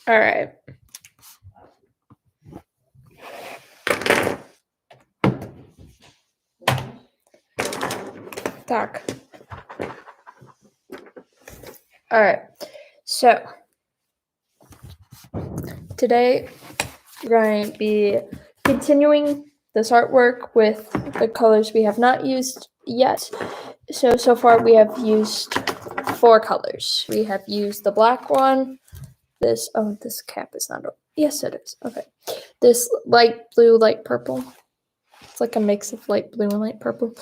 All right. Так. All right. So today we're going to be continuing this artwork with the colors we have not used yet. So far we have used 4 colors. We have used the black one. This cap is not. Yes, it is. Okay. This light blue, light purple. It's like a mix of light blue and light purple.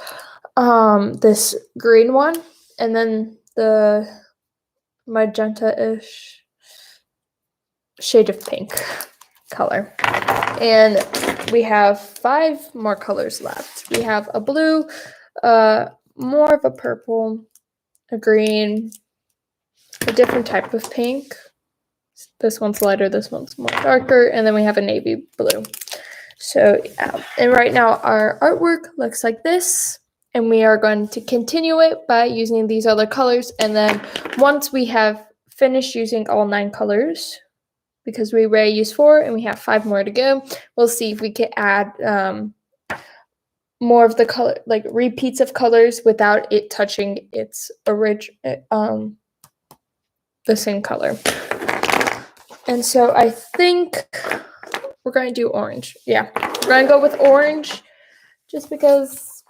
This green one, and then the magenta-ish shade of pink color. And we have 5 more colors left. We have a blue, more of a purple, a green, a different type of pink. This one's lighter, this one's more darker, and then we have a navy blue. So yeah, and right now our artwork looks like this, and we are going to continue it by using these other colors. And then once we have finished using all 9 colors, because we already used 4 and we have 5 more to go, we'll see if we can add more of the color, like repeats of colors without it touching its original the same color. And so I think we're going to do orange. Yeah, we're going to go with orange just because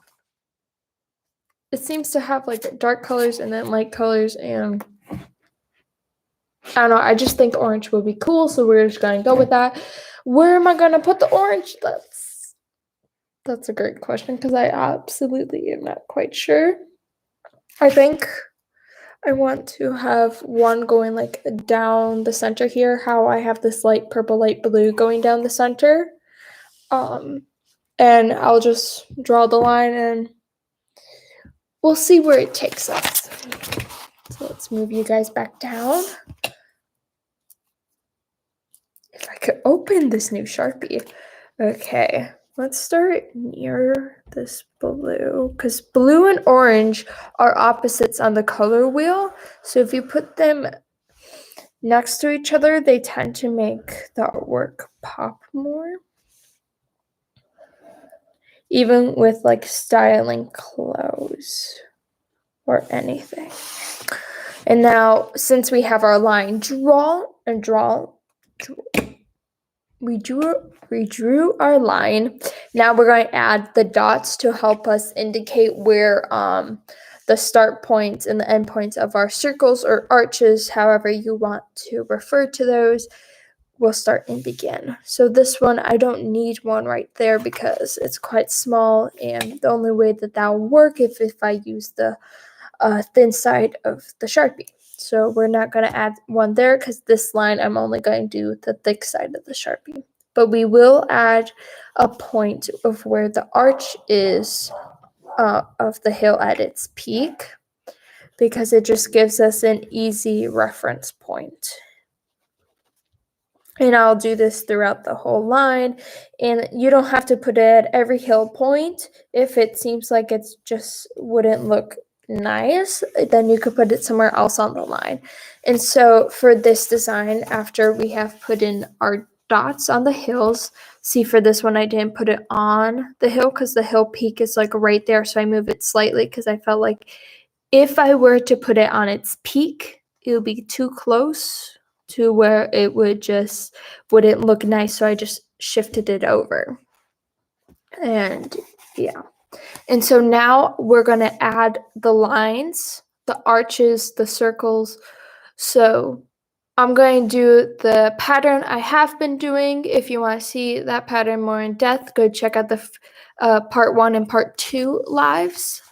it seems to have like dark colors and then light colors, and I don't know, I just think orange would be cool, so we're just going to go with that. Where am I going to put the orange? That's a great question because I absolutely am not quite sure. I think I want to have one going like down the center here, how I have this light purple, light blue going down the center. And I'll just draw the line and we'll see where it takes us. So let's move you guys back down. If I could open this new Sharpie. Okay, let's start near this blue, because blue and orange are opposites on the color wheel. So if you put them next to each other, they tend to make the artwork pop more. Even with like styling clothes or anything. And now, since we have our line we drew our line. Now we're going to add the dots to help us indicate where the start points and the end points of our circles or arches, however you want to refer to those, will start and begin. So this one, I don't need one right there because it's quite small, and the only way that will work if I use the thin side of the Sharpie. So we're not going to add one there because this line I'm only going to do the thick side of the Sharpie. But we will add a point of where the arch is of the hill at its peak, because it just gives us an easy reference point. And I'll do this throughout the whole line, and you don't have to put it at every hill point. If it seems like it just wouldn't look nice, then you could put it somewhere else on the line. And so for this design, after we have put in our dots on the hills, see, for this one I didn't put it on the hill because the hill peak is like right there, so I move it slightly because I felt like if I were to put it on its peak, it would be too close to where it wouldn't look nice, so I just shifted it over. And yeah. And so now we're going to add the lines, the arches, the circles. So I'm going to do the pattern I have been doing. If you want to see that pattern more in depth, go check out the part 1 and part 2 lives.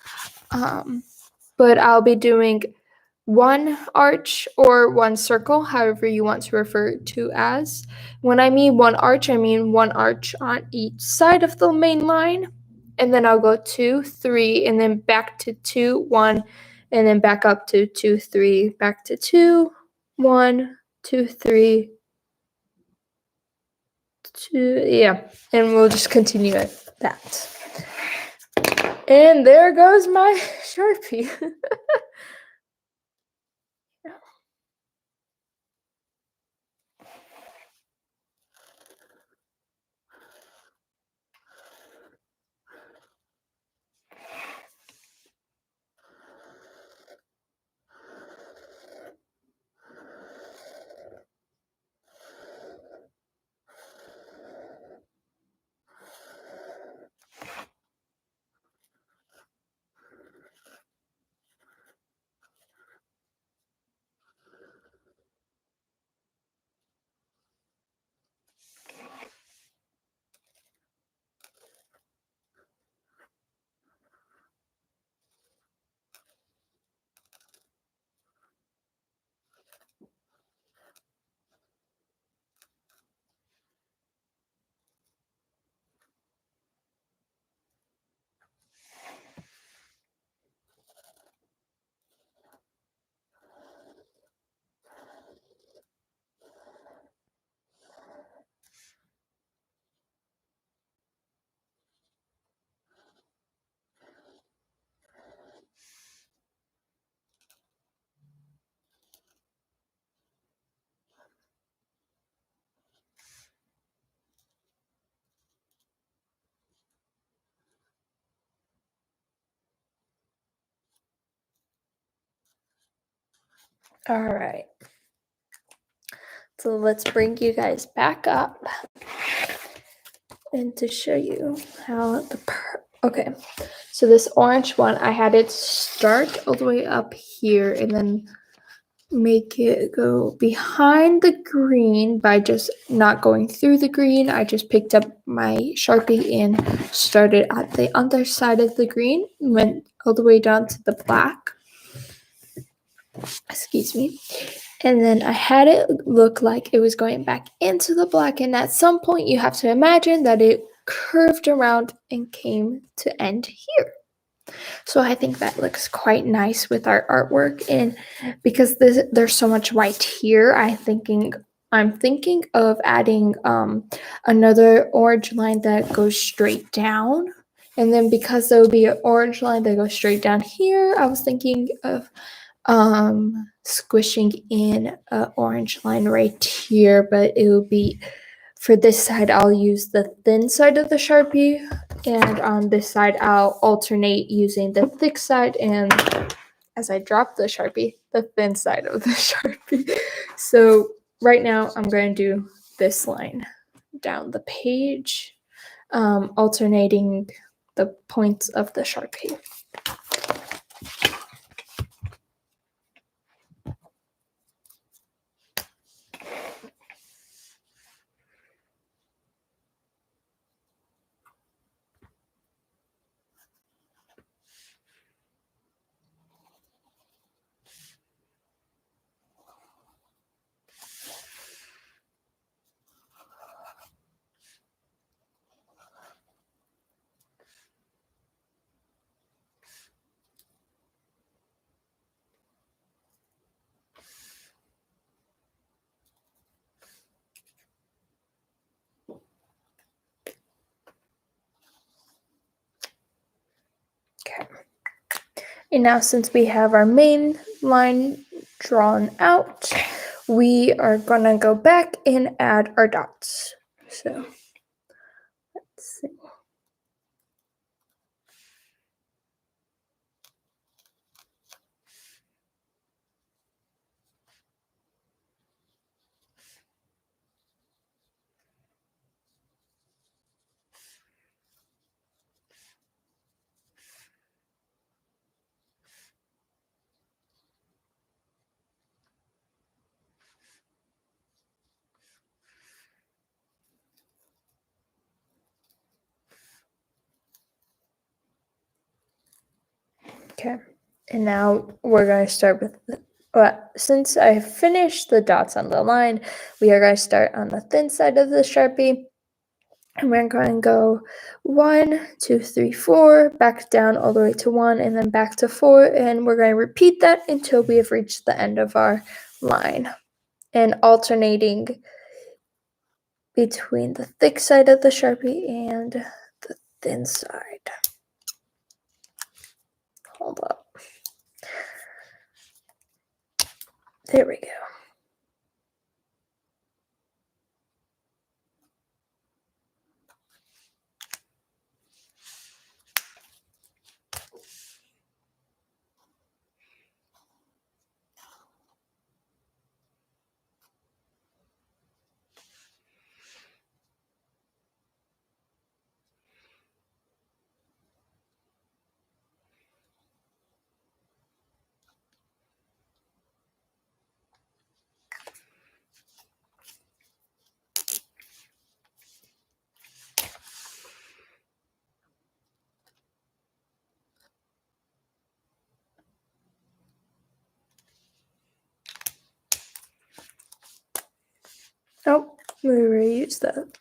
But I'll be doing one arch or one circle, however you want to refer to as. When I mean one arch, I mean one arch on each side of the main line. And then I'll go 2, 3, and then back to 2, 1, and then back up to 2, 3, back to 2, 1, 2, 3, 2, yeah. And we'll just continue at that. And there goes my Sharpie. All right. So let's bring you guys back up and to show you how okay. So this orange one, I had it start all the way up here and then make it go behind the green by just not going through the green. I just picked up my Sharpie and started at the other side of the green, went all the way down to the black. Excuse me. And then I had it look like it was going back into the black, and at some point you have to imagine that it curved around and came to end here. So I think that looks quite nice with our artwork, and because there's so much white here, I'm thinking of adding another orange line that goes straight down, and then because there will be an orange line that goes straight down here, I was thinking of squishing in an orange line right here, but it will be for this side I'll use the thin side of the Sharpie, and on this side I'll alternate using the thick side, and as I drop the Sharpie, the thin side of the Sharpie. So right now I'm going to do this line down the page, alternating the points of the Sharpie. Okay. And now since we have our main line drawn out, we are going to go back and add our dots. So let's see. Okay, and now we're going to start with, since I finished the dots on the line, we are going to start on the thin side of the Sharpie. And we're going to go 1, 2, 3, 4, back down all the way to 1, and then back to 4. And we're going to repeat that until we have reached the end of our line. And alternating between the thick side of the Sharpie and the thin side. Hold up. There we go. Oh, we already used that.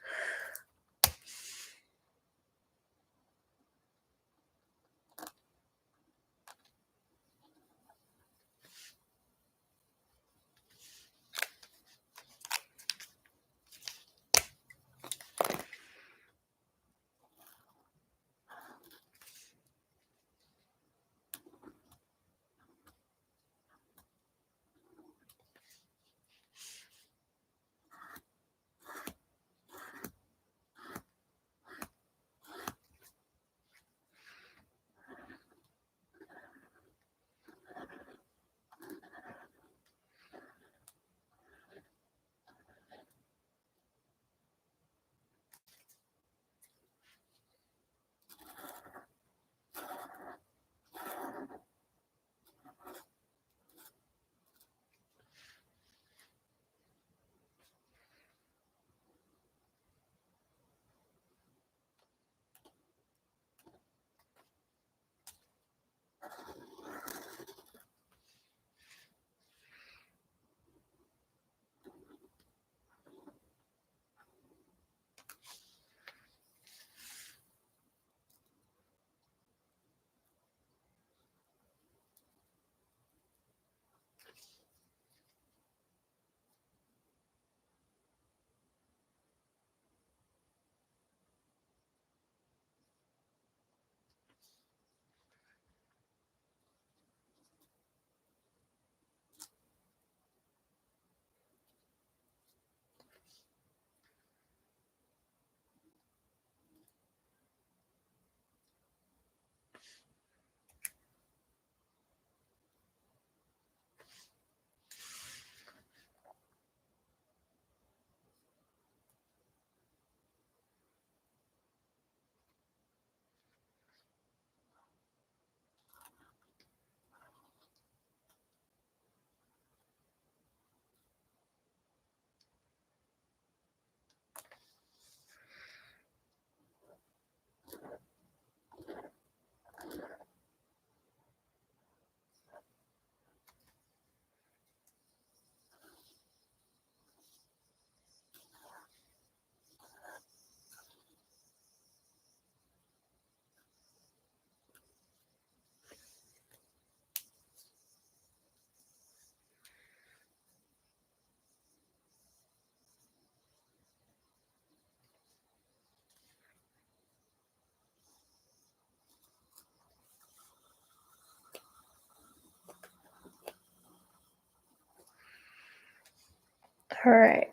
All right.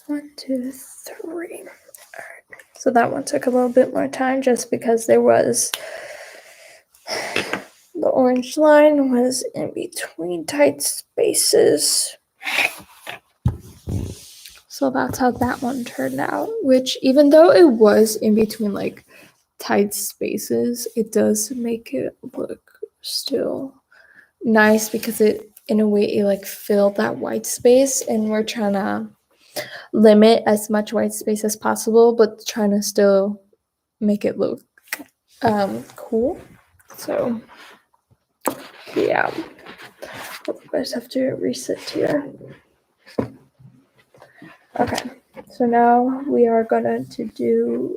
1, 2, 3. All right. So that one took a little bit more time just because there was the orange line was in between tight spaces. So that's how that one turned out, which even though it was in between like tight spaces, it does make it look still nice because it in a way it like filled that white space, and we're trying to limit as much white space as possible but trying to still make it look cool. So yeah, I just have to reset here. Okay, so now we are gonna do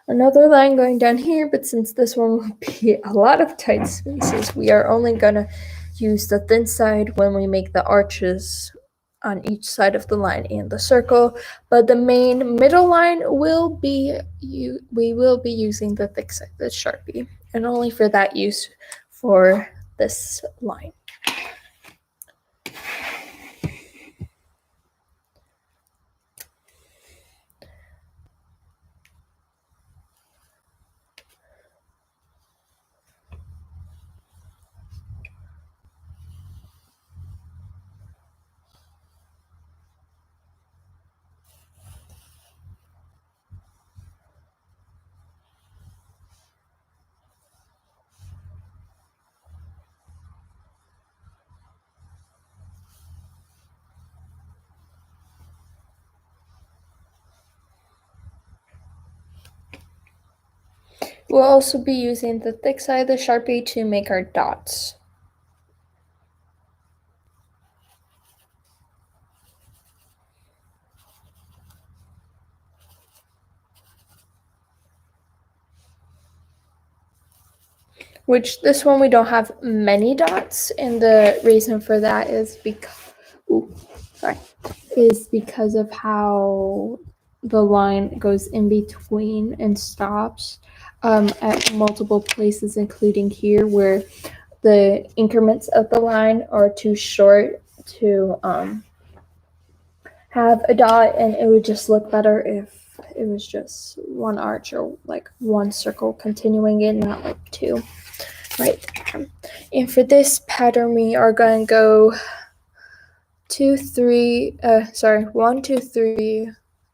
another line going down here, but since this one will be a lot of tight spaces, we are only gonna use the thin side when we make the arches on each side of the line and the circle, but the main middle line we will be using the thick side, the Sharpie, and only for that use for this line. We'll also be using the thick side of the Sharpie to make our dots. Which this one we don't have many dots, and the reason for that is because of how the line goes in between and stops at multiple places, including here where the increments of the line are too short to have a dot, and it would just look better if it was just one arch or like one circle continuing it, not like two. Right. And for this pattern, we are going to go 1, 2, 3,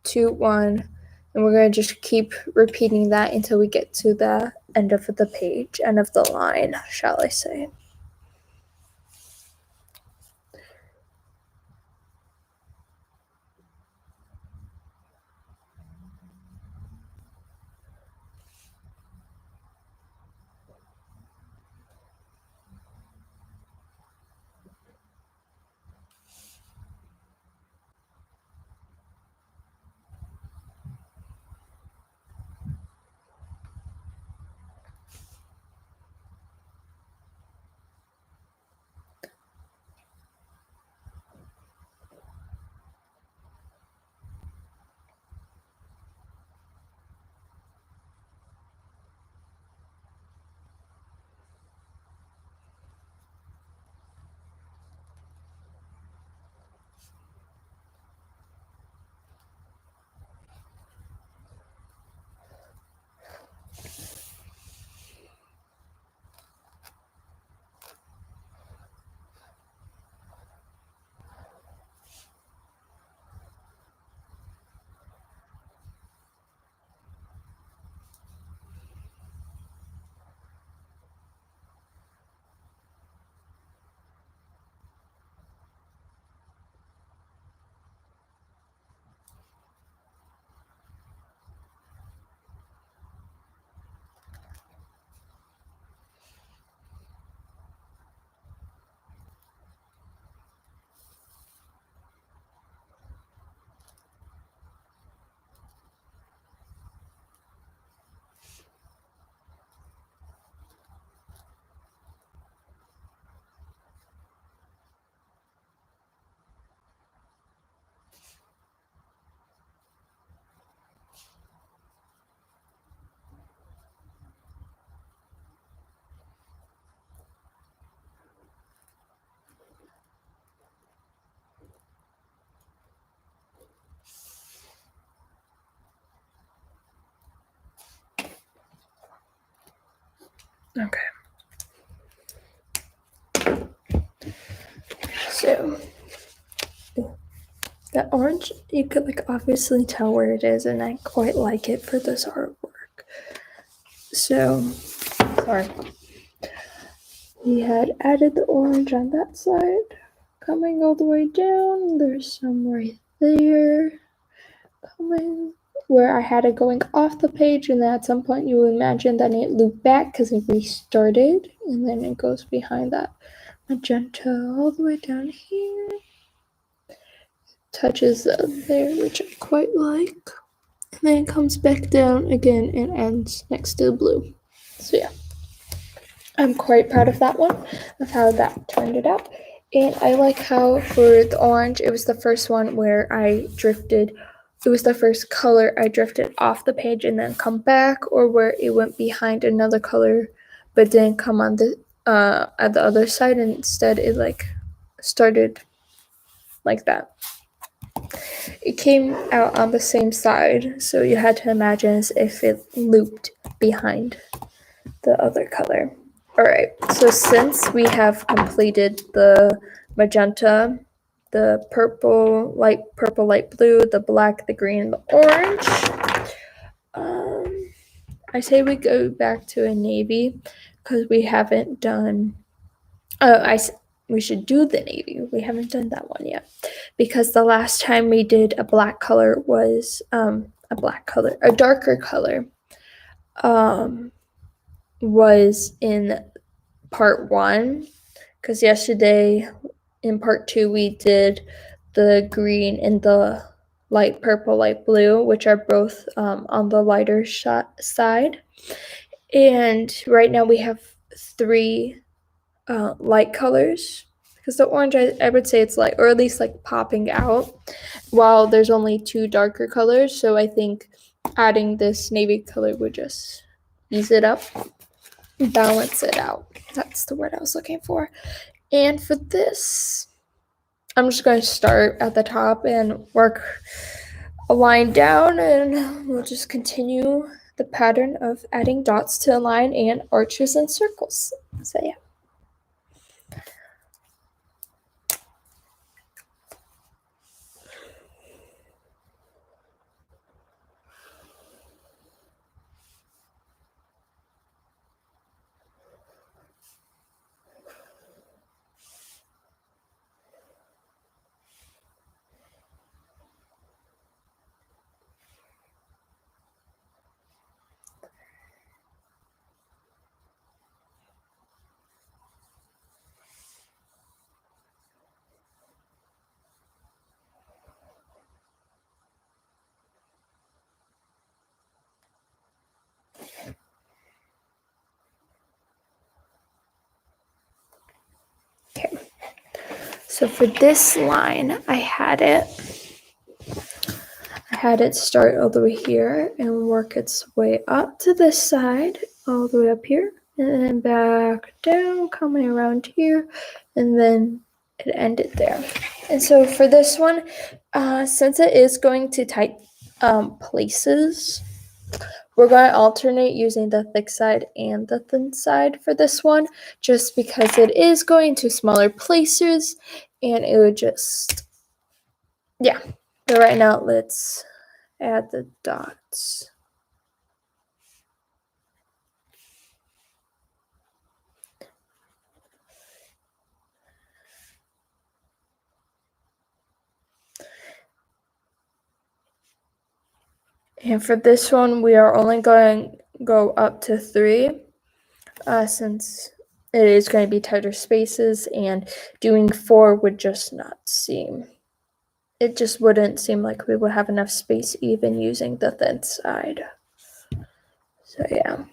2, 1, and we're going to just keep repeating that until we get to the end of the page, end of the line, shall I say. Okay. So that orange, you could like obviously tell where it is, and I quite like it for this artwork. So, sorry. We had added the orange on that side, coming all the way down. There's some right there, coming where I had it going off the page, and then at some point you imagine that it looped back because it restarted, and then it goes behind that magenta all the way down here. Touches there, which I quite like. And then it comes back down again and ends next to the blue. So yeah, I'm quite proud of that one, of how that turned it out. And I like how for the orange, it was the first one where I drifted. It was the first color I drifted off the page and then come back, or where it went behind another color, but didn't come on the at the other side. And instead, it like started like that. It came out on the same side, so you had to imagine as if it looped behind the other color. Alright, so since we have completed the magenta, the purple, light blue, the black, the green, the orange, I say we go back to a navy because we haven't done, we should do the navy. We haven't done that one yet because the last time we did a black color was a darker color was in part 1, because yesterday in part 2 we did the green and the light purple, light blue, which are both on the lighter side. And right now we have 3 light colors, because the orange, I would say it's light, or at least like popping out, while there's only 2 darker colors. So I think adding this navy color would just ease it up, balance it out. That's the word I was looking for. And for this, I'm just going to start at the top and work a line down, and we'll just continue the pattern of adding dots to a line and arches and circles. So yeah. Okay. So for this line, I had it start all the way here and work its way up to this side, all the way up here, and then back down, coming around here, and then it ended there. And so for this one, since it is going to tight places, we're going to alternate using the thick side and the thin side for this one, just because it is going to smaller places, and it would just, yeah. But right now, let's add the dots. And for this one, we are only going to go up to 3, since it is going to be tighter spaces, and doing 4 would just not seem, it just wouldn't seem like we would have enough space even using the thin side. So yeah.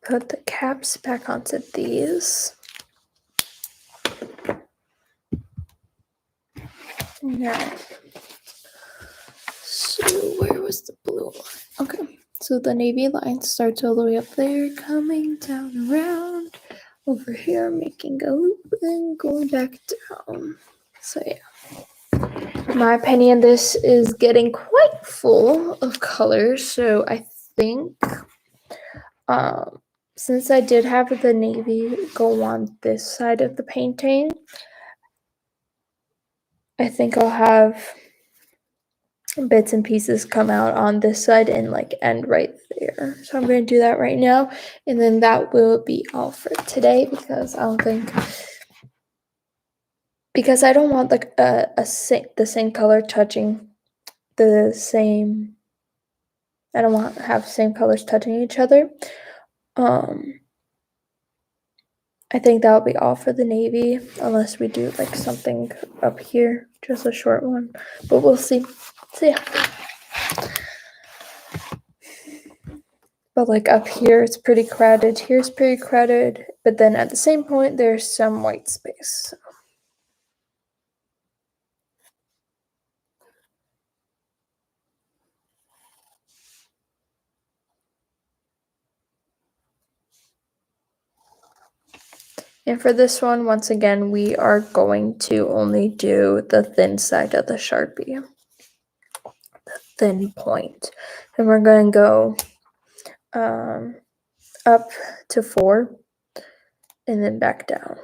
put the caps back onto these. Now, so where was the blue line? Okay, so the navy line starts all the way up there, coming down around over here, making a loop and going back down. So yeah. In my opinion, this is getting quite full of colors, so I think since I did have the navy go on this side of the painting, I think I'll have bits and pieces come out on this side and like end right there. So I'm going to do that right now, and then that will be all for today because I don't want like the same color touching the same. I don't want to have same colors touching each other. I think that'll be all for the navy, unless we do like something up here, just a short one. But we'll see. So yeah. But like up here, it's pretty crowded. Here's pretty crowded. But then at the same point, there's some white space. And for this one, once again, we are going to only do the thin side of the Sharpie. The thin point. And we're going to go up to 4 and then back down.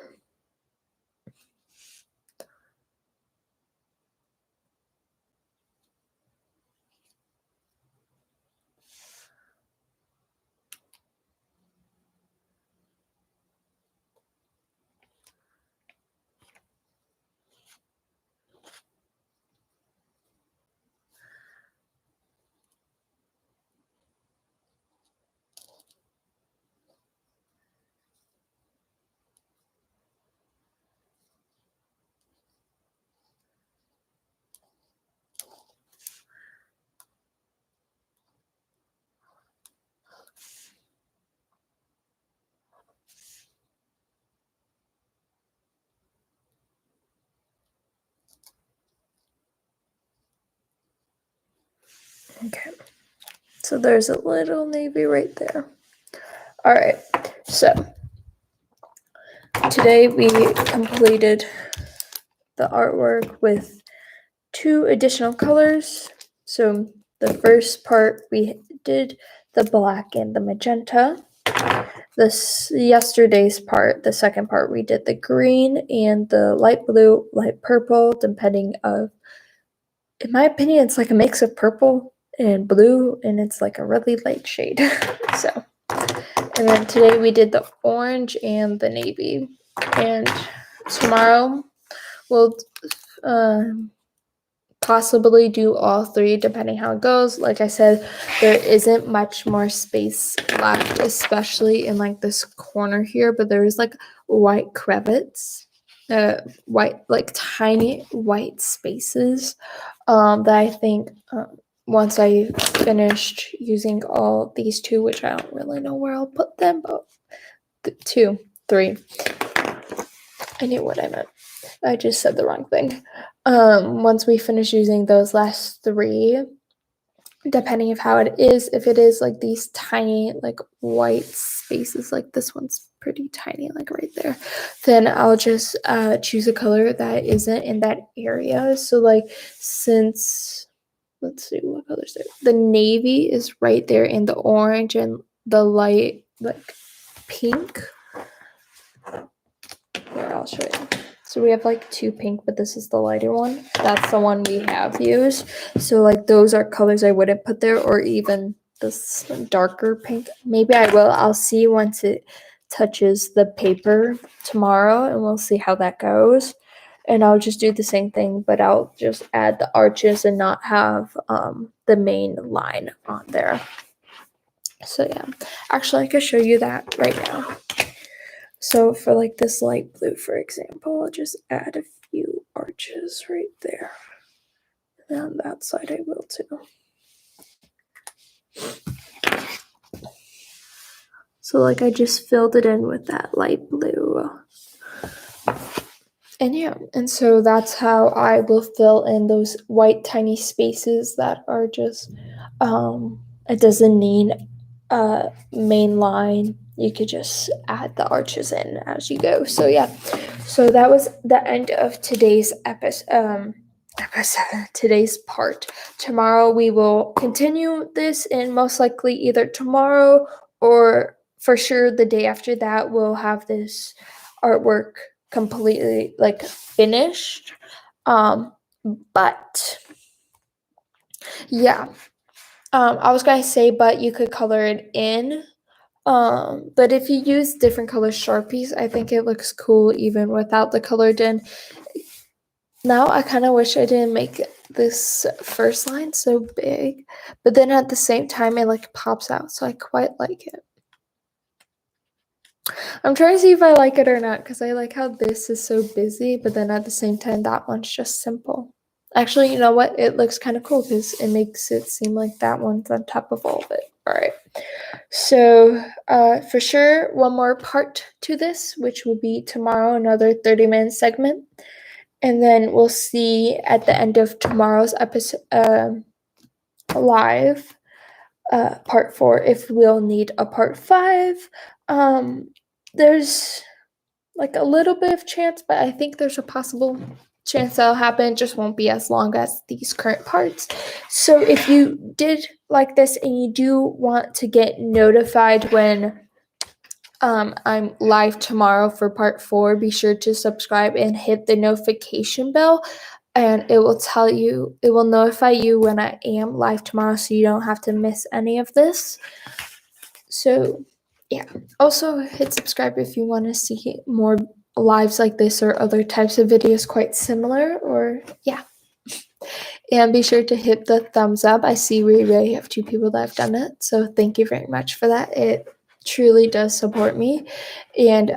Okay, so there's a little navy right there. All right, so today we completed the artwork with 2 additional colors. So the first part we did the black and the magenta. Yesterday's part, the second part, we did the green and the light blue, light purple, depending of, in my opinion, it's like a mix of purple and blue, and it's like a really light shade. So, and then today we did the orange and the navy, and tomorrow we'll possibly do all 3 depending how it goes. Like I said, there isn't much more space left, especially in like this corner here, but there is like white crevices, white, like tiny white spaces that I think once I finished using all these 2, which I don't really know where I'll put them, but 2, 3. I knew what I meant. I just said the wrong thing. Once we finish using those last 3, depending of how it is, if it is like these tiny like white spaces, like this one's pretty tiny, like right there, then I'll just choose a color that isn't in that area. So like since, let's see what colors there. The navy is right there in the orange and the light like pink. Here, I'll show you. So we have like 2 pink, but this is the lighter one. That's the one we have used. So like those are colors I wouldn't put there, or even this darker pink. Maybe I will. I'll see once it touches the paper tomorrow, and we'll see how that goes. And I'll just do the same thing, but I'll just add the arches and not have the main line on there. So yeah, actually I could show you that right now. So for like this light blue, for example, I'll just add a few arches right there. And on that side I will too. So like I just filled it in with that light blue. And yeah, and so that's how I will fill in those white tiny spaces that are just, it doesn't need a main line. You could just add the arches in as you go. So yeah, so that was the end of today's episode, today's part. Tomorrow we will continue this, and most likely either tomorrow or for sure the day after that we'll have this artwork completely like finished. But yeah, I was gonna say, but you could color it in. But if you use different color Sharpies, I think it looks cool even without the colored in. Now I kind of wish I didn't make this first line so big, but then at the same time it like pops out, so I quite like it. I'm trying to see if I like it or not, because I like how this is so busy, but then at the same time that one's just simple. Actually, you know what? It looks kind of cool because it makes it seem like that one's on top of all of it. All right. So for sure, one more part to this, which will be tomorrow, another 30-minute segment. And then we'll see at the end of tomorrow's episode live, part 4, if we'll need a part 5. There's like a little bit of chance, but I think there's a possible chance that'll happen. It just won't be as long as these current parts. So if you did like this and you do want to get notified when I'm live tomorrow for part 4, be sure to subscribe and hit the notification bell, and it will notify you when I am live tomorrow, so you don't have to miss any of this. So yeah, also hit subscribe if you want to see more lives like this or other types of videos quite similar, or yeah. And be sure to hit the thumbs up. I see we already have 2 people that have done it, so thank you very much for that. It truly does support me. And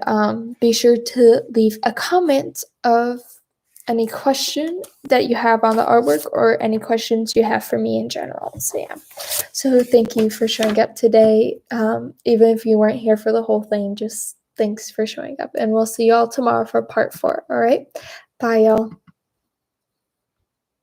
be sure to leave a comment of any question that you have on the artwork or any questions you have for me in general. So yeah, so thank you for showing up today. Even if you weren't here for the whole thing, just thanks for showing up, and we'll see you all tomorrow for part 4. All right, bye y'all.